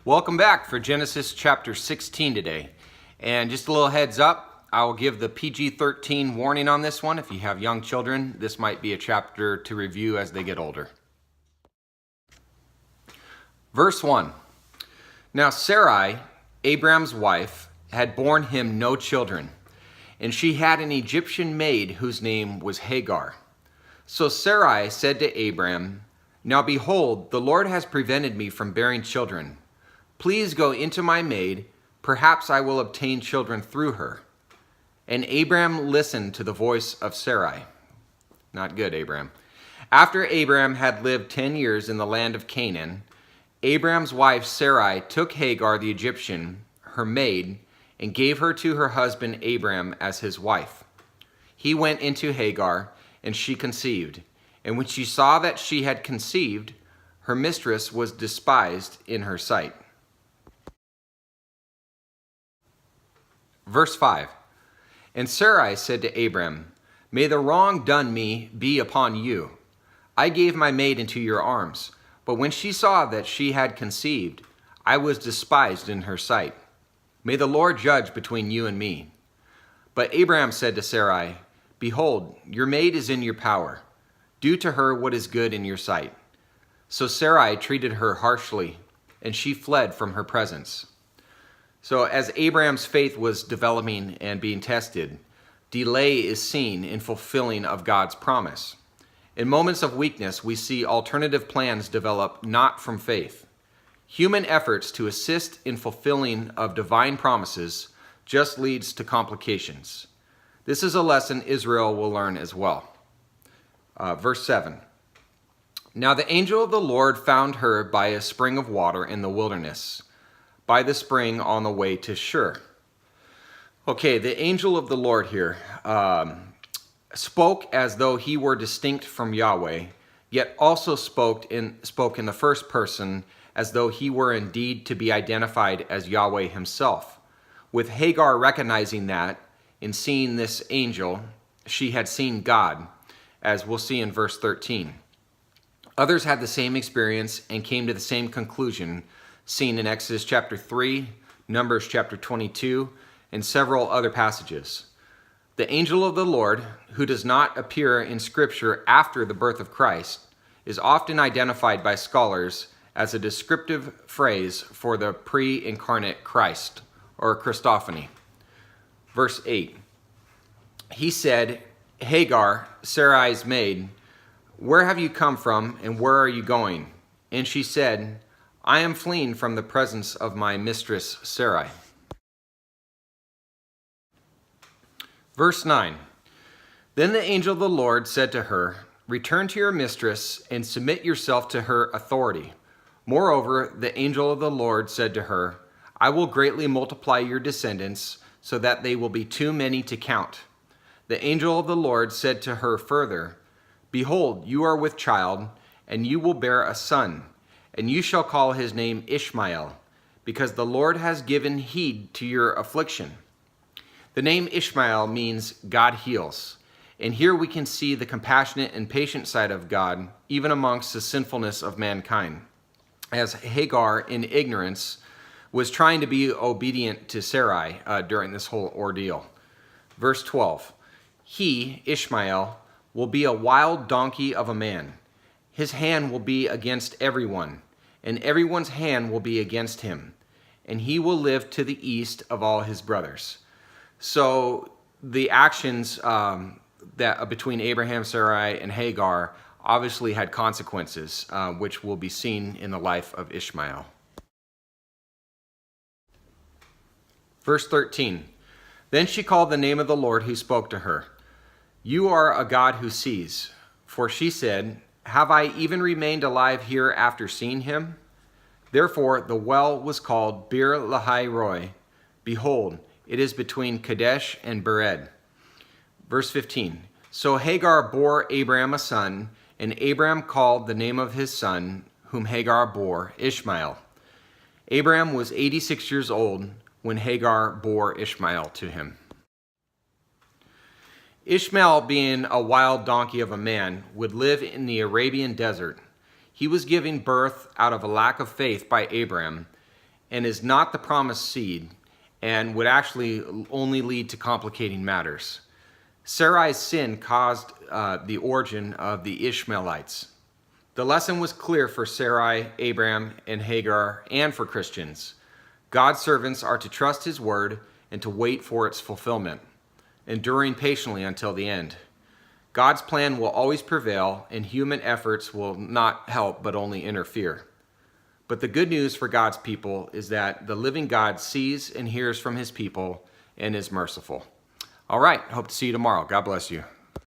Welcome back for Genesis chapter 16 today. And just a little heads up, I will give the PG-13 warning on this one. If you have young children, this might be a chapter to review as they get older. Verse 1. Now Sarai, Abraham's wife, had borne him no children, and she had an Egyptian maid whose name was Hagar. So Sarai said to Abram, "Now behold, the Lord has prevented me from bearing children. Please go into my maid, perhaps I will obtain children through her." And Abram listened to the voice of Sarai. Not good, Abram. After Abram had lived 10 years in the land of Canaan, Abram's wife Sarai took Hagar the Egyptian, her maid, and gave her to her husband Abram as his wife. He went into Hagar, and she conceived. And when she saw that she had conceived, her mistress was despised in her sight. Verse 5. And Sarai said to Abram, "May the wrong done me be upon you. I gave my maid into your arms, but when she saw that she had conceived, I was despised in her sight. May the Lord judge between you and me." But Abram said to Sarai, "Behold, your maid is in your power. Do to her what is good in your sight." So Sarai treated her harshly, and she fled from her presence. So as Abraham's faith was developing and being tested, delay is seen in fulfilling of God's promise. In moments of weakness, we see alternative plans develop not from faith. Human efforts to assist in fulfilling of divine promises just leads to complications. This is a lesson Israel will learn as well. Verse 7. Now the angel of the Lord found her by a spring of water in the wilderness, by the spring on the way to Shur. Okay, the angel of the Lord here spoke as though he were distinct from Yahweh, yet also spoke in the first person as though he were indeed to be identified as Yahweh himself. With Hagar recognizing that, in seeing this angel, she had seen God, as we'll see in verse 13. Others had the same experience and came to the same conclusion, seen in Exodus chapter 3, Numbers chapter 22, and several other passages. The angel of the Lord, who does not appear in Scripture after the birth of Christ, is often identified by scholars as a descriptive phrase for the pre-incarnate Christ, or Christophany. Verse 8. He said, "Hagar, Sarai's maid, where have you come from and where are you going?" And she said, "I am fleeing from the presence of my mistress Sarai." Verse 9. Then the angel of the Lord said to her, "Return to your mistress and submit yourself to her authority." Moreover, the angel of the Lord said to her, "I will greatly multiply your descendants so that they will be too many to count." The angel of the Lord said to her further, "Behold, you are with child, and you will bear a son, and you shall call his name Ishmael, because the Lord has given heed to your affliction." The name Ishmael means God heals, and here we can see the compassionate and patient side of God, even amongst the sinfulness of mankind, as Hagar, in ignorance, was trying to be obedient to Sarai during this whole ordeal. Verse 12. He, Ishmael, will be a wild donkey of a man. His hand will be against everyone, and everyone's hand will be against him, and he will live to the east of all his brothers. So the actions that between Abraham, Sarai, and Hagar obviously had consequences, which will be seen in the life of Ishmael. Verse 13. Then she called the name of the Lord who spoke to her. "You are a God who sees." For she said, "Have I even remained alive here after seeing him?" Therefore the well was called Bir Lahai Roi. Behold, it is between Kadesh and Bered. Verse 15. So Hagar bore Abram a son, and Abram called the name of his son, whom Hagar bore, Ishmael. Abram was 86 years old when Hagar bore Ishmael to him. Ishmael, being a wild donkey of a man, would live in the Arabian desert. He was given birth out of a lack of faith by Abram, and is not the promised seed and would actually only lead to complicating matters. Sarai's sin caused the origin of the Ishmaelites. The lesson was clear for Sarai, Abraham, and Hagar, and for Christians. God's servants are to trust his word and to wait for its fulfillment, enduring patiently until the end. God's plan will always prevail, and human efforts will not help but only interfere. But the good news for God's people is that the living God sees and hears from his people and is merciful. All right, hope to see you tomorrow. God bless you.